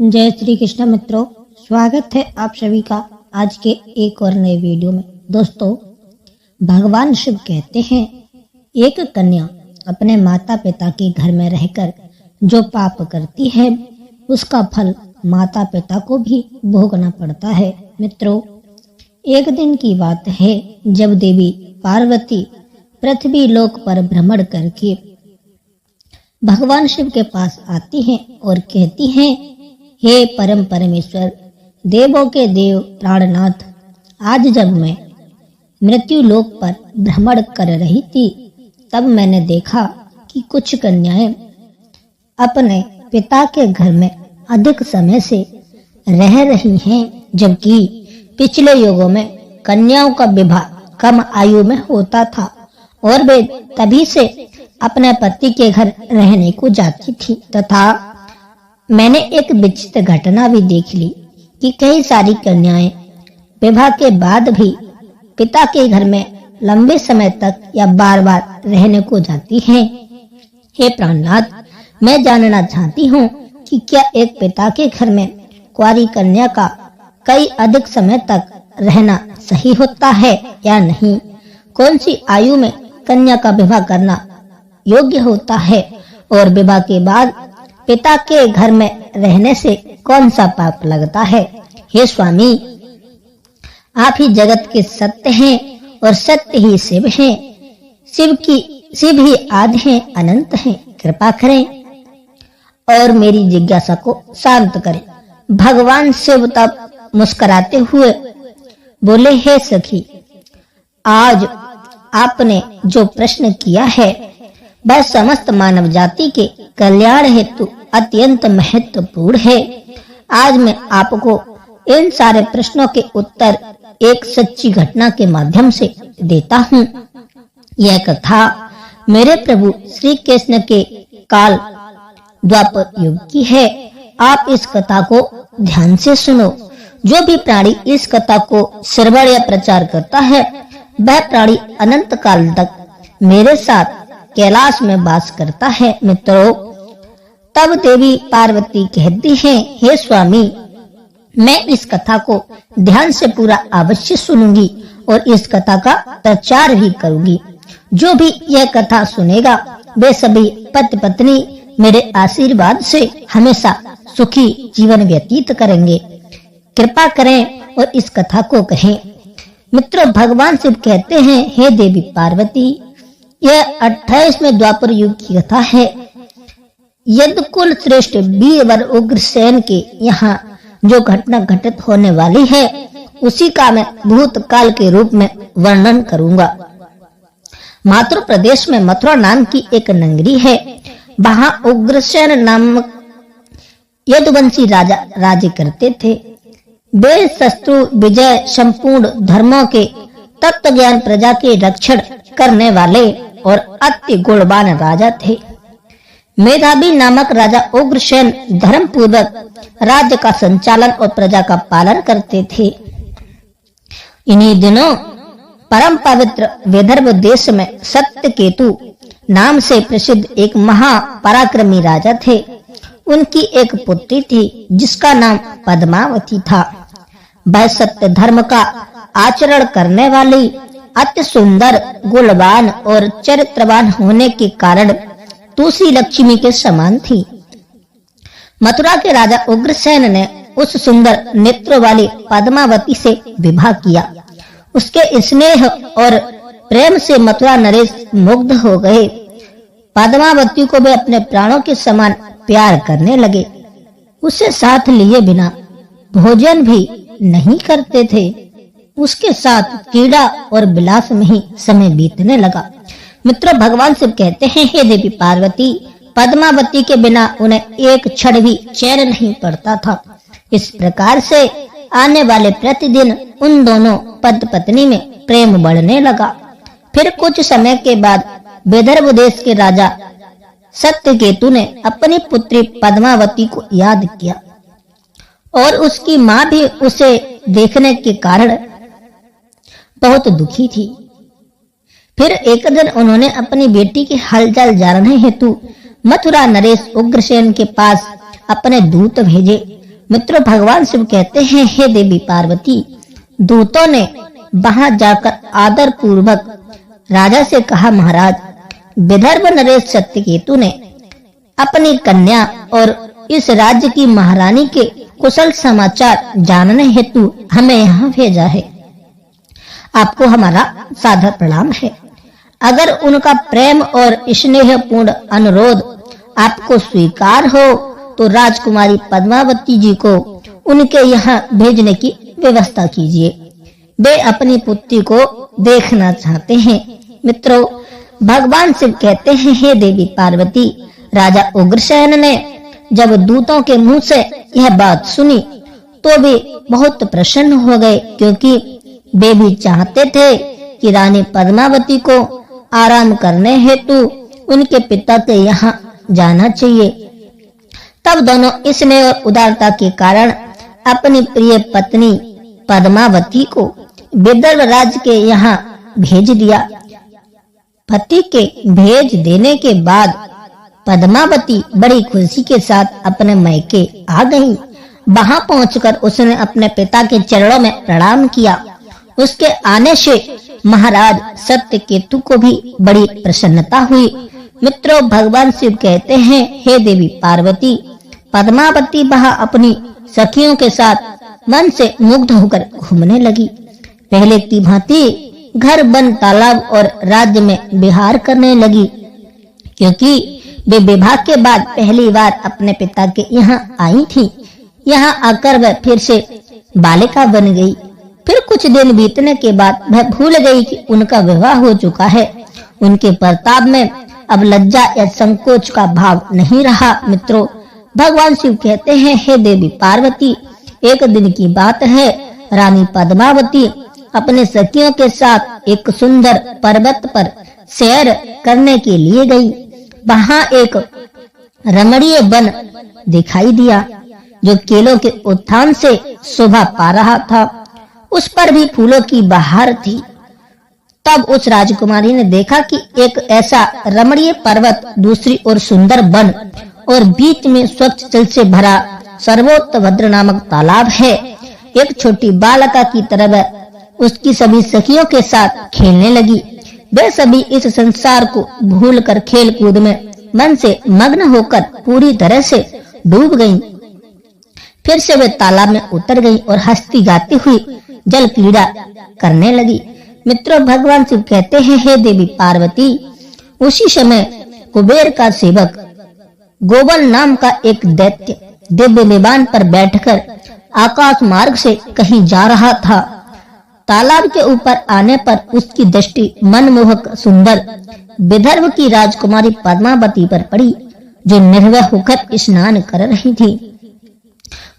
जय श्री कृष्ण मित्रों, स्वागत है आप सभी का आज के एक और नए वीडियो में। दोस्तों, भगवान शिव कहते हैं एक कन्या अपने माता पिता के घर में रहकर जो पाप करती है उसका फल माता पिता को भी भोगना पड़ता है। मित्रों, एक दिन की बात है जब देवी पार्वती पृथ्वी लोक पर भ्रमण करके भगवान शिव के पास आती हैं और कहती हैं, हे परम परमेश्वर, देवों के देव प्राणनाथ, आज जब मैं मृत्यु लोक पर भ्रमण कर रही थी तब मैंने देखा कि कुछ कन्याएं अपने पिता के घर में अधिक समय से रह रही हैं, जबकि पिछले युगों में कन्याओं का विवाह कम आयु में होता था और वे तभी से अपने पति के घर रहने को जाती थी। तथा मैंने एक विचित्र घटना भी देख ली कि कई सारी कन्याएं विवाह के बाद भी पिता के घर में लंबे समय तक या बार-बार रहने को जाती हैं। हे प्राणनाथ, मैं जानना चाहती हूँ कि क्या एक पिता के घर में कुंवारी कन्या का कई अधिक समय तक रहना सही होता है या नहीं? कौन सी आयु में कन्या का विवाह करना योग्य होता है और विवाह के बाद पिता के घर में रहने से कौन सा पाप लगता है? हे स्वामी, आप ही जगत के सत्य हैं और सत्य ही शिव हैं। शिव ही आदि हैं, अनंत हैं। कृपा करें और मेरी जिज्ञासा को शांत करें। भगवान शिव तब मुस्कुराते हुए बोले, हे सखी, आज आपने जो प्रश्न किया है वह समस्त मानव जाति के कल्याण हेतु अत्यंत महत्वपूर्ण है। आज मैं आपको इन सारे प्रश्नों के उत्तर एक सच्ची घटना के माध्यम से देता हूँ। यह कथा मेरे प्रभु श्री कृष्ण के काल द्वापर युग की है। आप इस कथा को ध्यान से सुनो। जो भी प्राणी इस कथा को श्रवण या प्रचार करता है वह प्राणी अनंत काल तक मेरे साथ कैलाश में वास करता है। मित्रों, तब देवी पार्वती कहती हैं, हे स्वामी, मैं इस कथा को ध्यान से पूरा अवश्य सुनूंगी और इस कथा का प्रचार भी करूंगी। जो भी यह कथा सुनेगा वे सभी पति पत्नी मेरे आशीर्वाद से हमेशा सुखी जीवन व्यतीत करेंगे। कृपा करें और इस कथा को कहें। मित्रों, भगवान शिव कहते हैं, हे देवी पार्वती, यह 28वें द्वापर युग की कथा है। यदुकुल श्रेष्ठ वीरवर उग्रसेन के यहाँ जो घटना घटित होने वाली है उसी का मैं भूतकाल के रूप में वर्णन करूंगा। मातृ प्रदेश में मथुरा नाम की एक नगरी है। वहां उग्रसेन नामक यदुवंशी राजा राज्य करते थे। वे शत्रु विजय संपूर्ण धर्मों के तत्व ज्ञान प्रजा के रक्षण करने वाले और अति गुणवान राजा थे। मेधावी नामक राजा उग्रसेन धर्म पूर्वक राज्य का संचालन और प्रजा का पालन करते थे। इन्हीं दिनों परम पवित्र विदर्भ देश में सत्यकेतु नाम से प्रसिद्ध एक महापराक्रमी राजा थे। उनकी एक पुत्री थी जिसका नाम पद्मावती था। वह सत्य धर्म का आचरण करने वाली, अति सुंदर, गुणवान और चरित्रवान होने के कारण तुलसी लक्ष्मी के समान थी। मथुरा के राजा उग्रसेन ने उस सुंदर नेत्र वाली पद्मावती से विवाह किया। उसके स्नेह और प्रेम से मथुरा नरेश मुग्ध हो गए। पद्मावती को वे अपने प्राणों के समान प्यार करने लगे। उसे साथ लिए बिना भोजन भी नहीं करते थे। उसके साथ क्रीड़ा और विलास में ही समय बीतने लगा। मित्रों, भगवान शिव कहते हैं, हे देवी पार्वती, पद्मावती के बिना उन्हें एक क्षण भी चैन नहीं पड़ता था। इस प्रकार से आने वाले प्रतिदिन उन दोनों पति पत्नी में प्रेम बढ़ने लगा। फिर कुछ समय के बाद विदर्भ देश के राजा सत्यकेतु ने अपनी पुत्री पद्मावती को याद किया और उसकी माँ भी उसे देखने के कारण बहुत दुखी थी। फिर एक दिन उन्होंने अपनी बेटी के हालचाल जानने हेतु मथुरा नरेश उग्रसेन के पास अपने दूत भेजे। मित्रों, भगवान शिव कहते हैं, हे देवी पार्वती, दूतों ने वहां जाकर आदर पूर्वक राजा से कहा, महाराज, विदर्भ नरेश सत्यकेतु ने अपनी कन्या और इस राज्य की महारानी के कुशल समाचार जानने हेतु हमें यहाँ भेजा है। आपको हमारा सादर प्रणाम है। अगर उनका प्रेम और स्नेहपूर्ण अनुरोध आपको स्वीकार हो तो राजकुमारी पद्मावती जी को उनके यहाँ भेजने की व्यवस्था कीजिए। वे अपनी पुत्री को देखना चाहते हैं। मित्रों, भगवान शिव कहते हैं, हे देवी पार्वती, राजा उग्रसेन ने जब दूतों के मुंह से यह बात सुनी तो वे बहुत प्रसन्न हो गए, क्योंकि वे भी चाहते थे कि रानी पद्मावती को आराम करने हेतु उनके पिता के यहाँ जाना चाहिए। तब दोनों स्नेह और उदारता के कारण अपनी प्रिय पत्नी पद्मावती को विदर्भ राज्य के यहाँ भेज दिया। पति के भेज देने के बाद पद्मावती बड़ी खुशी के साथ अपने मायके आ गई। वहां पहुंचकर उसने अपने पिता के चरणों में प्रणाम किया। उसके आने से महाराज सत्यकेतु को भी बड़ी प्रसन्नता हुई। मित्रों, भगवान शिव कहते हैं, हे देवी पार्वती, पद्मावती वहां अपनी सखियों के साथ मन से मुग्ध होकर घूमने लगी। पहले की भांति घर, वन, तालाब और राज्य में विहार करने लगी, क्योंकि वे विवाह के बाद पहली बार अपने पिता के यहाँ आई थी। यहाँ आकर वह फिर से बालिका बन गई। फिर कुछ दिन बीतने के बाद वह भूल गई कि उनका विवाह हो चुका है। उनके प्रताप में अब लज्जा या संकोच का भाव नहीं रहा। मित्रों, भगवान शिव कहते हैं, हे देवी पार्वती, एक दिन की बात है, रानी पद्मावती अपने सखियों के साथ एक सुंदर पर्वत पर सैर करने के लिए गई। वहां एक रमणीय वन दिखाई दिया जो केलों के उत्थान से शोभा पा रहा था। उस पर भी फूलों की बहार थी। तब उस राजकुमारी ने देखा कि एक ऐसा रमणीय पर्वत, दूसरी ओर सुंदर वन और बीच में स्वच्छ जल से भरा सर्वोत्तभद्र नामक तालाब है। एक छोटी बालिका की तरह उसकी सभी सखियों के साथ खेलने लगी। वे सभी इस संसार को भूलकर खेल कूद में मन से मग्न होकर पूरी तरह से डूब गईं। फिर से वे तालाब में उतर गईं और हंसती गाती हुई जल क्रीड़ा करने लगी। मित्रों, भगवान शिव कहते हैं, हे देवी पार्वती, उसी समय कुबेर का सेवक गोबल नाम का एक दैत्य दिव्य विमान पर बैठकर आकाश मार्ग से कहीं जा रहा था। तालाब के ऊपर आने पर उसकी दृष्टि मनमोहक सुंदर विदर्भ की राजकुमारी पद्मावती पर पड़ी, जो निर्भय होकर स्नान कर रही थी।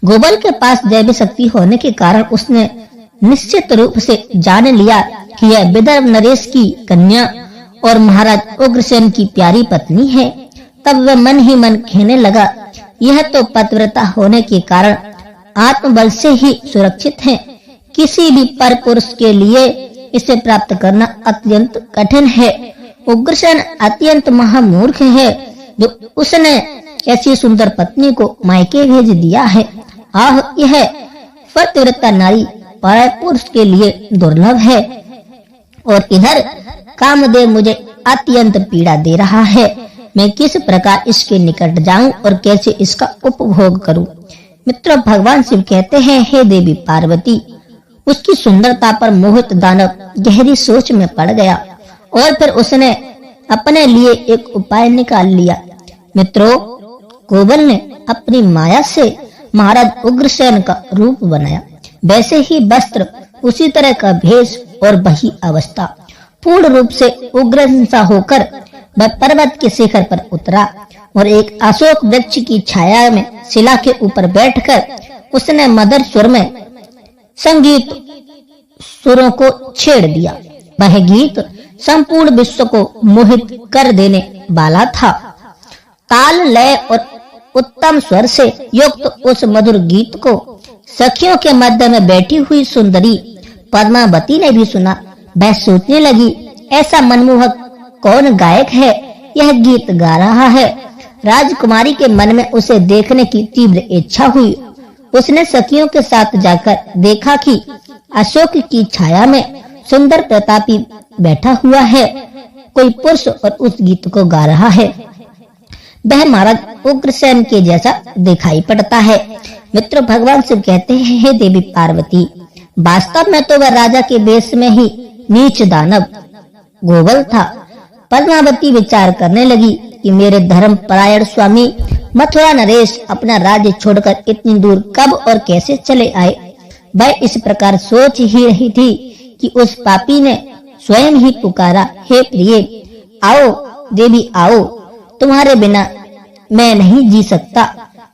गोबल के पास दैवी शक्ति होने के कारण उसने निश्चित रूप से जान लिया कि यह विदर्भ नरेश की कन्या और महाराज उग्रसेन की प्यारी पत्नी है। तब वह मन ही मन कहने लगा, यह तो पतिव्रता होने के कारण आत्मबल से ही सुरक्षित है। किसी भी पर पुरुष के लिए इसे प्राप्त करना अत्यंत कठिन है। उग्रसेन अत्यंत महामूर्ख है, जो उसने ऐसी सुंदर पत्नी को मायके भेज दिया है। आह, यह पतिव्रता नारी पर पुरुष के लिए दुर्लभ है। और इधर कामदेव मुझे अत्यंत पीड़ा दे रहा है। मैं किस प्रकार इसके निकट जाऊं और कैसे इसका उपभोग करूं? मित्रों, भगवान शिव कहते हैं, हे देवी पार्वती, उसकी सुंदरता पर मोहित दानव गहरी सोच में पड़ गया और फिर उसने अपने लिए एक उपाय निकाल लिया। मित्रों, गोबल ने अपनी माया से महाराज उग्रसेन का रूप बनाया। वैसे ही वस्त्र, उसी तरह का भेष और वही अवस्था। पूर्ण रूप से उग्र सा होकर वह पर्वत के शिखर पर उतरा और एक अशोक वृक्ष की छाया में शिला के ऊपर बैठकर उसने मधुर स्वर में संगीत सुरों को छेड़ दिया। वह गीत संपूर्ण विश्व को मोहित कर देने वाला था। ताल, लय और उत्तम स्वर से युक्त उस मधुर गीत को सखियों के मध्य में बैठी हुई सुंदरी पद्मावती ने भी सुना। वह सोचने लगी, ऐसा मनमोहक कौन गायक है, यह गीत गा रहा है। राजकुमारी के मन में उसे देखने की तीव्र इच्छा हुई उसने सखियों के साथ जाकर देखा कि अशोक की छाया में सुंदर प्रतापी बैठा हुआ है। कोई पुरुष और उस गीत को गा रहा है। वह महाराज उग्रसेन के जैसा दिखाई पड़ता है। मित्र, भगवान शिव कहते हैं, हे देवी पार्वती, वास्तव में तो वह राजा के वेश में ही नीच दानव गोवल था। पद्मावती विचार करने लगी कि मेरे धर्म परायण स्वामी मथुरा नरेश अपना राज्य छोड़कर इतनी दूर कब और कैसे चले आए। वह इस प्रकार सोच ही रही थी कि उस पापी ने स्वयं ही पुकारा, हे प्रिय, आओ देवी आओ, तुम्हारे बिना मैं नहीं जी सकता।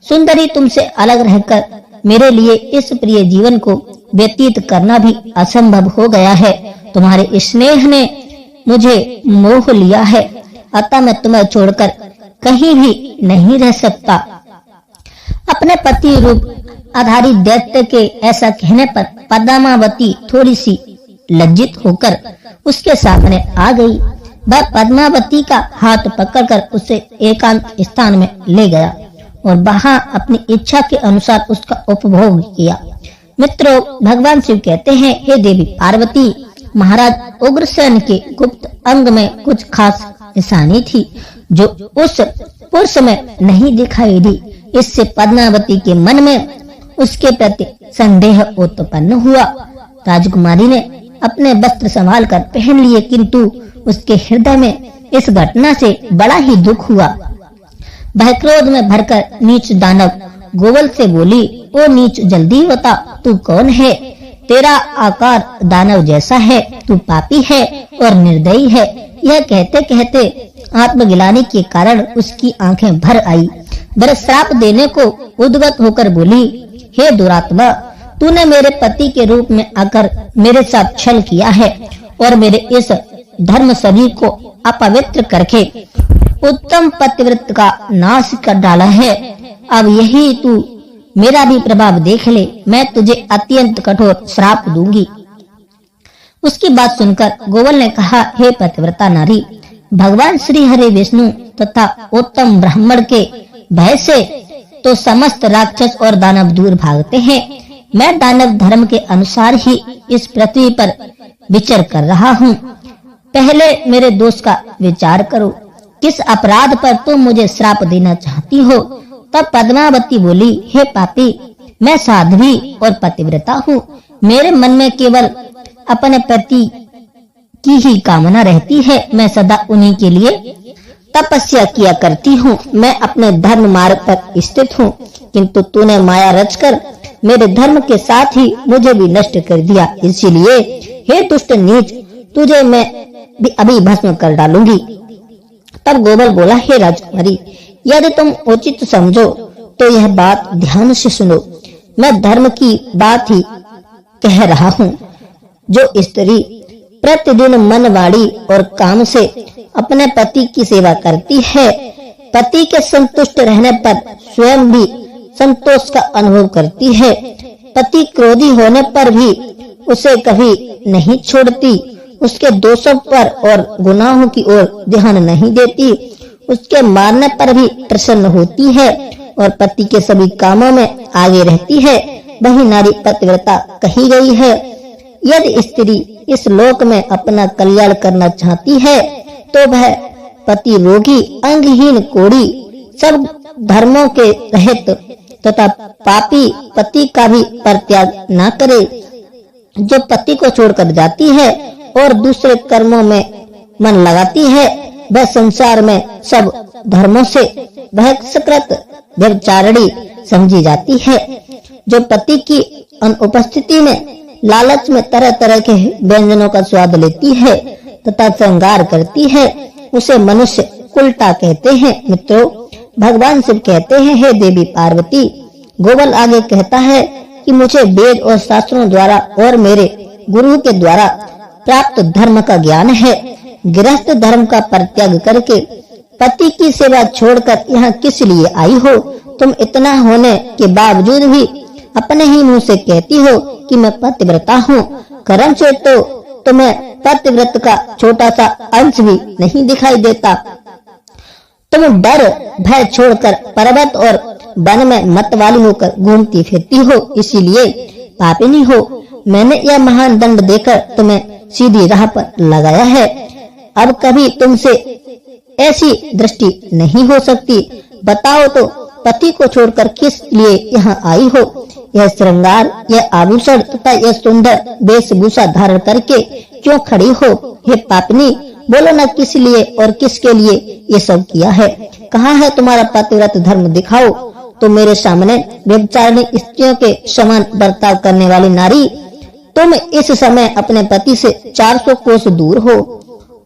सुंदरी, तुमसे अलग रहकर मेरे लिए इस प्रिय जीवन को व्यतीत करना भी असंभव हो गया है। तुम्हारे स्नेह ने मुझे मोह लिया है, अतः मैं तुम्हें छोड़कर कहीं भी नहीं रह सकता। अपने पति रूप आधारी दैत्य के ऐसा कहने पर पद्मावती थोड़ी सी लज्जित होकर उसके सामने आ गई। वह पद्मावती का हाथ पकड़कर उसे एकांत स्थान में ले गया और वहां अपनी इच्छा के अनुसार उसका उपभोग किया। मित्रों, भगवान शिव कहते हैं, हे देवी पार्वती, महाराज उग्रसेन के गुप्त अंग में कुछ खास निशानी थी जो उस पुरुष में नहीं दिखाई दी। इससे पद्मावती के मन में उसके प्रति संदेह उत्पन्न हुआ। राजकुमारी ने अपने वस्त्र संभाल कर पहन लिए, किंतु उसके हृदय में इस घटना से बड़ा ही दुख हुआ। वह क्रोध में भरकर नीच दानव गोवल से बोली, ओ नीच, जल्दी बता, तू कौन है? तेरा आकार दानव जैसा है, तू पापी है और निर्दयी है। यह कहते कहते आत्मगिलानी के कारण उसकी आंखें भर आई। वह श्राप देने को उद्गत होकर बोली, हे दुरात्मा, तूने मेरे पति के रूप में आकर मेरे साथ छल किया है और मेरे इस धर्म शरीर को अपवित्र करके उत्तम पतिव्रत का नाश कर डाला है। अब यही तू मेरा भी प्रभाव देख ले, मैं तुझे अत्यंत कठोर श्राप दूंगी। उसकी बात सुनकर गोवल ने कहा, हे पतिव्रता नारी, भगवान श्री हरि विष्णु तथा उत्तम ब्राह्मण के भय से तो समस्त राक्षस और दानव दूर भागते हैं। मैं दानव धर्म के अनुसार ही इस पृथ्वी पर विचर कर रहा हूँ। पहले मेरे दोष का विचार करो, किस अपराध पर तुम मुझे श्राप देना चाहती हो? तब पद्मावती बोली, हे पापी, मैं साध्वी और पतिव्रता हूँ। मेरे मन में केवल अपने पति की ही कामना रहती है। मैं सदा उन्हीं के लिए तपस्या किया करती हूँ। मैं अपने धर्म मार्ग पर स्थित हूँ, किंतु तूने माया रचकर मेरे धर्म के साथ ही मुझे भी नष्ट कर दिया। इसीलिए हे दुष्ट नीच, तुझे मैं भी अभी भस्म कर डालूंगी। तब गोवल बोला, हे राजकुमारी, यदि तुम उचित समझो तो यह बात ध्यान से सुनो। मैं धर्म की बात ही कह रहा हूँ। जो स्त्री प्रतिदिन मन, वाणी और काम से अपने पति की सेवा करती है, पति के संतुष्ट रहने पर स्वयं भी संतोष का अनुभव करती है, पति क्रोधी होने पर भी उसे कभी नहीं छोड़ती, उसके दोषों पर और गुनाहों की ओर ध्यान नहीं देती, उसके मारने पर भी प्रसन्न होती है और पति के सभी कामों में आगे रहती है, वही नारी पतिव्रता कही गई है। यदि स्त्री इस लोक में अपना कल्याण करना चाहती है तो वह पति रोगी, अंगहीन, कोढ़ी, सब धर्मों के रहित तथा पापी पति का भी परित्याग न करे। जो पति को छोड़कर जाती है और दूसरे कर्मों में मन लगाती है, वह संसार में सब धर्मों से बहिष्कृत व्यभिचारिणी समझी जाती है। जो पति की अनुपस्थिति में लालच में तरह तरह के व्यंजनों का स्वाद लेती है तथा श्रृंगार करती है, उसे मनुष्य उल्टा कहते हैं। मित्रों, भगवान शिव कहते हैं, हे देवी पार्वती, गोवल आगे कहता है कि मुझे वेद और शास्त्रों द्वारा और मेरे गुरु के द्वारा प्राप्त धर्म का ज्ञान है। गृहस्थ धर्म का परित्याग करके पति की सेवा छोड़कर यहाँ किस लिए आई हो? तुम इतना होने के बावजूद भी अपने ही मुंह से कहती हो कि मैं पतिव्रता हूँ। कर्म से तो तुम्हें पतिव्रत का छोटा सा अंश भी नहीं दिखाई देता। तुम डर भय छोड़कर पर्वत और वन में मतवाली होकर घूमती फिरती हो, इसीलिए पापिनी हो। मैंने यह महान दंड देकर तुम्हें सीधी राह पर लगाया है। अब कभी तुमसे ऐसी दृष्टि नहीं हो सकती। बताओ तो पति को छोड़कर किस लिए यहाँ आई हो? यह श्रृंगार, यह आभूषण तथा यह सुंदर वेशभूषा धारण करके क्यों खड़ी हो? हे पापिनी, बोलो ना किस लिए और किसके लिए ये सब किया है? कहाँ है तुम्हारा पतिव्रत धर्म? दिखाओ तो मेरे सामने। व्यभिचारिणी स्त्रियों के समान बर्ताव करने वाली नारी, तुम इस समय अपने पति से 400 कोस दूर हो।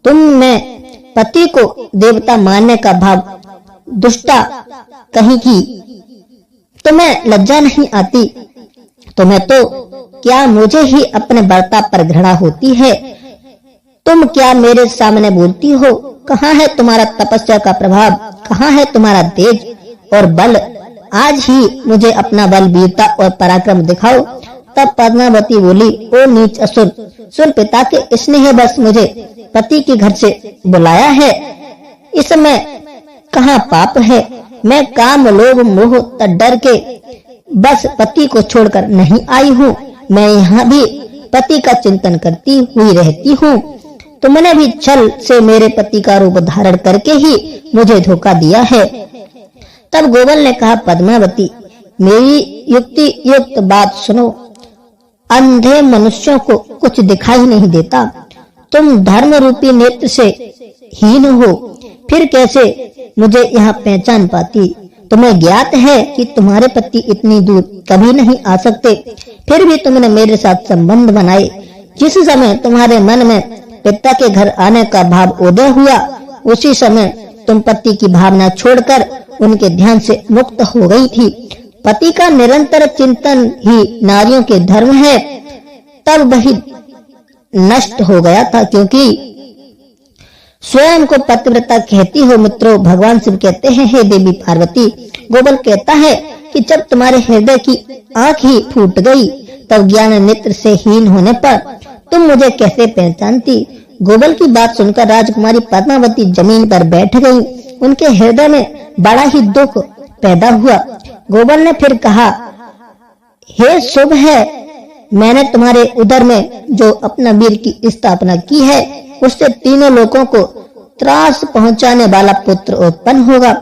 तुम में पति को देवता मानने का भाव, दुष्टा कहीं की, तुम्हें लज्जा नहीं आती? तुम्हें तो क्या मुझे ही अपने बर्ताव पर घृणा होती है? तुम क्या मेरे सामने बोलती हो? कहाँ है तुम्हारा तपस्या का प्रभाव? कहाँ है तुम्हारा तेज और बल? आज ही मुझे अपना बल, वीरता और पराक्रम दिखाओ। तब पद्मावती बोली, ओ नीच असुर, सुन, पिता के स्नेह बस मुझे पति के घर से बुलाया है। इसमें कहाँ पाप है? मैं काम, लोभ, मोह, डर के बस पति को छोड़कर नहीं आई हूँ। मैं यहाँ भी पति का चिंतन करती हुई रहती हूँ। तुमने भी छल से मेरे पति का रूप धारण करके ही मुझे धोखा दिया है। तब गोवल ने कहा, पद्मावती, मेरी युक्ति युक्त बात सुनो। अंधे मनुष्यों को कुछ दिखाई नहीं देता। तुम धर्म रूपी नेत्र से हीन हो, फिर कैसे मुझे यहाँ पहचान पाती? तुम्हें ज्ञात है कि तुम्हारे पति इतनी दूर कभी नहीं आ सकते, फिर भी तुमने मेरे साथ संबंध बनाए। जिस समय तुम्हारे मन में पिता के घर आने का भाव उदय हुआ, उसी समय तुम पति की भावना छोड़कर उनके ध्यान से मुक्त हो गई थी। पति का निरंतर चिंतन ही नारियों के धर्म है। तब वही नष्ट हो गया था, क्योंकि स्वयं को पतिव्रता कहती हो। मित्रों, भगवान शिव कहते हैं, हे देवी पार्वती, गोवल कहता है कि जब तुम्हारे हृदय की आंख ही फूट गई, तब ज्ञान नेत्र से हीन होने पर तुम मुझे कैसे पहचानती? गोवल की बात सुनकर राजकुमारी पद्मावती जमीन पर बैठ गई। उनके हृदय में बड़ा ही दुख पैदा हुआ। गोवल ने फिर कहा, हे शुभ है, मैंने तुम्हारे उदर में जो अपना वीर की स्थापना की है, उससे तीनों लोगों को त्रास पहुंचाने वाला पुत्र उत्पन्न होगा।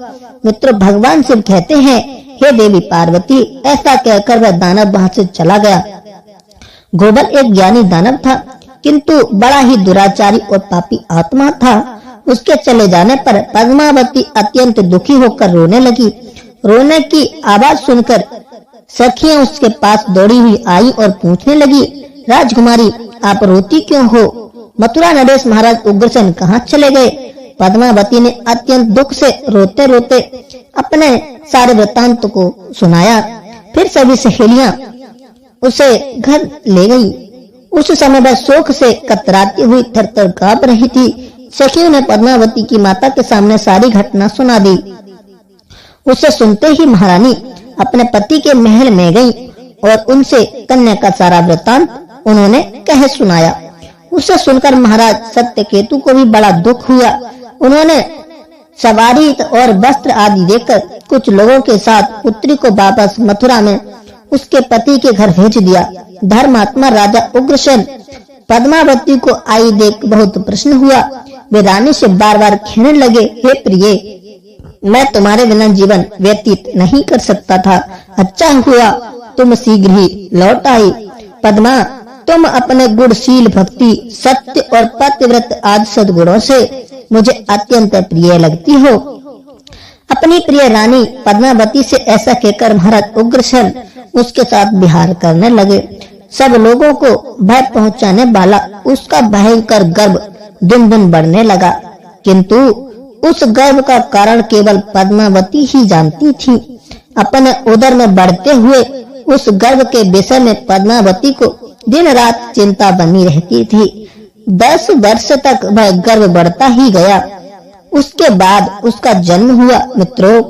मित्रों, भगवान शिव कहते हैं, हे देवी पार्वती, ऐसा कहकर वह दानव वहां से चला गया। गोवल एक ज्ञानी दानव था, किंतु बड़ा ही दुराचारी और पापी आत्मा था। उसके चले जाने पर पद्मावती अत्यंत दुखी होकर रोने लगी। रोने की आवाज सुनकर सखियां उसके पास दौड़ी हुई आई और पूछने लगी, राजकुमारी, आप रोती क्यों हो? मथुरा नरेश महाराज उग्रसेन कहाँ चले गए? पद्मावती ने अत्यंत दुख से रोते रोते अपने सारे वृत्तांत को सुनाया। फिर सभी सहेलियां उसे घर ले गई। उस समय वह शोक से कतराती हुई थरथर कांप रही थी। सखियों ने पद्मावती की माता के सामने सारी घटना सुना दी। उसे सुनते ही महारानी अपने पति के महल में गई और उनसे कन्या का सारा वृत्तांत उन्होंने कह सुनाया। उसे सुनकर महाराज सत्यकेतु को भी बड़ा दुख हुआ। उन्होंने सवारी और वस्त्र आदि देकर कुछ लोगों के साथ पुत्री को वापस मथुरा में उसके पति के घर भेज दिया। धर्मात्मा राजा उग्रसेन पद्मावती को आई देख बहुत प्रसन्न हुआ। वे रानी से बार बार कहने लगे, हे प्रिय, मैं तुम्हारे बिना जीवन व्यतीत नहीं कर सकता था। अच्छा हुआ तुम शीघ्र ही लौट आई। पद्मा, तुम अपने गुणशील, भक्ति, सत्य और पतिव्रत आदि सद्गुणों से मुझे अत्यंत प्रिय लगती हो। अपनी प्रिय रानी पद्मावती से ऐसा कहकर महाराज उग्रसेन उसके साथ विहार करने लगे। सब लोगों को भय पहुंचाने वाला उसका भयंकर गर्व दिन दिन बढ़ने लगा, किंतु उस गर्व का कारण केवल पद्मावती ही जानती थी। अपने उदर में बढ़ते हुए उस गर्व के विषय में पद्मावती को दिन रात चिंता बनी रहती थी। 10 वर्ष तक वह गर्व बढ़ता ही गया। उसके बाद उसका जन्म हुआ। मित्रों,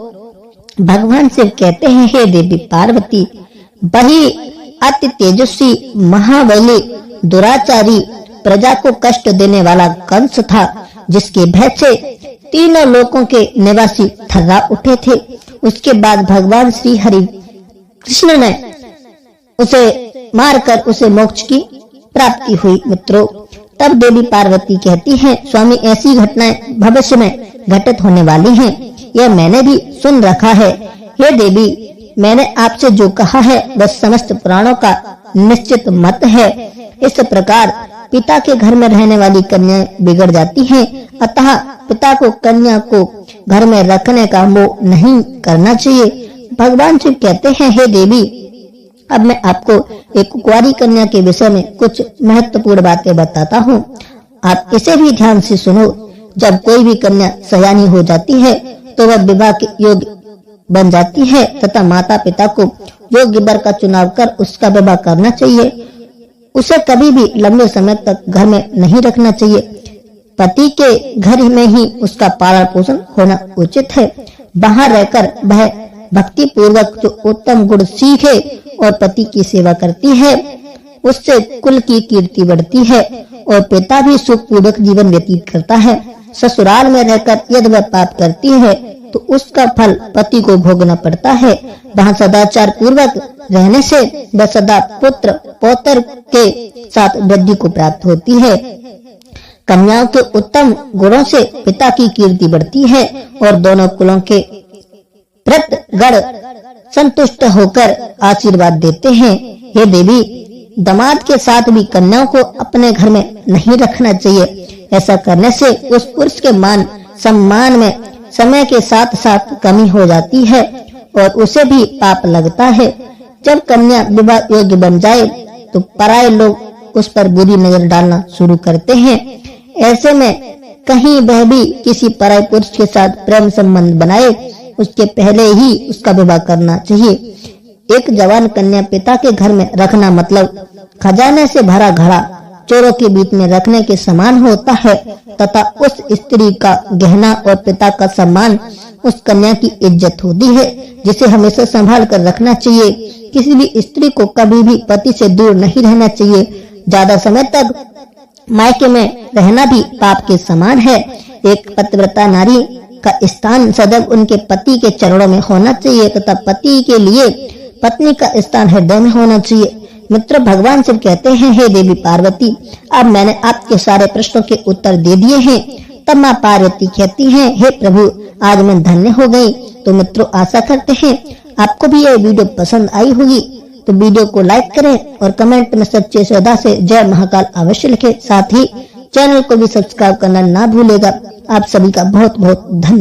भगवान शिव कहते हैं, हे देवी पार्वती, वही अति तेजस्वी, महाबली, दुराचारी, प्रजा को कष्ट देने वाला कंस था, जिसके भय से तीनों लोकों के निवासी थर्रा उठे थे। उसके बाद भगवान श्री हरि कृष्ण ने उसे मारकर उसे मोक्ष की प्राप्ति हुई। मित्रों, तब देवी पार्वती कहती हैं, स्वामी ऐसी घटनाएं भविष्य में घटित होने वाली हैं, यह मैंने भी सुन रखा है। हे देवी, मैंने आपसे जो कहा है वह समस्त पुराणों का निश्चित मत है। इस प्रकार पिता के घर में रहने वाली कन्याएं बिगड़ जाती हैं, अतः पिता को कन्या को घर में रखने का मोह नहीं करना चाहिए। भगवान शिव कहते हैं, हे देवी, अब मैं आपको एक कुंवारी कन्या के विषय में कुछ महत्वपूर्ण बातें बताता हूँ। आप इसे भी ध्यान से सुनो। जब कोई भी कन्या सयानी हो जाती है तो वह विवाह के योग्य बन जाती है तथा माता पिता को योग्य वर का चुनाव कर उसका विवाह करना चाहिए। उसे कभी भी लंबे समय तक घर में नहीं रखना चाहिए। पति के घर में ही उसका पालन पोषण होना उचित है। बाहर रहकर वह भक्ति पूर्वक जो उत्तम गुण सीखे और पति की सेवा करती है, उससे कुल की कीर्ति बढ़ती है और पिता भी सुख पूर्वक जीवन व्यतीत करता है। ससुराल में रहकर यदि वह पाप करती है तो उसका फल पति को भोगना पड़ता है। वहाँ सदाचार पूर्वक रहने से वह सदा पुत्र पौत्र के साथ वृद्धि को प्राप्त होती है। कन्याओं के उत्तम गुणों से पिता की कीर्ति बढ़ती है और दोनों कुलों के गण संतुष्ट होकर आशीर्वाद देते हैं। हे देवी, दामाद के साथ भी कन्याओं को अपने घर में नहीं रखना चाहिए। ऐसा करने से उस पुरुष के मान सम्मान में समय के साथ साथ कमी हो जाती है और उसे भी पाप लगता है। जब कन्या विवाह योग्य बन जाए तो पराये लोग उस पर बुरी नजर डालना शुरू करते हैं। ऐसे में कहीं वह भी किसी पराये पुरुष के साथ प्रेम संबंध बनाए, उसके पहले ही उसका विवाह करना चाहिए। एक जवान कन्या पिता के घर में रखना मतलब खजाने से भरा घड़ा चोरों के बीच में रखने के समान होता है तथा उस स्त्री का गहना और पिता का सम्मान उस कन्या की इज्जत होती है, जिसे हमेशा संभाल कर रखना चाहिए। किसी भी स्त्री को कभी भी पति से दूर नहीं रहना चाहिए। ज्यादा समय तक मायके में रहना भी पाप के समान है। एक पतिव्रता नारी का स्थान सदैव उनके पति के चरणों में होना चाहिए तथा पति के लिए पत्नी का स्थान हृदय में होना चाहिए। मित्र, भगवान शिव कहते हैं, हे देवी पार्वती, अब मैंने आपके सारे प्रश्नों के उत्तर दे दिए हैं। तब मां पार्वती कहती हैं, हे प्रभु, आज मैं धन्य हो गई। तो मित्रों, आशा करते हैं आपको भी यह वीडियो पसंद आई होगी। तो वीडियो को लाइक करें और कमेंट में सच्चे श्रद्धा से जय महाकाल अवश्य लिखें। साथ ही चैनल को भी सब्सक्राइब करना ना भूलेगा। आप सभी का बहुत बहुत धन्यवाद।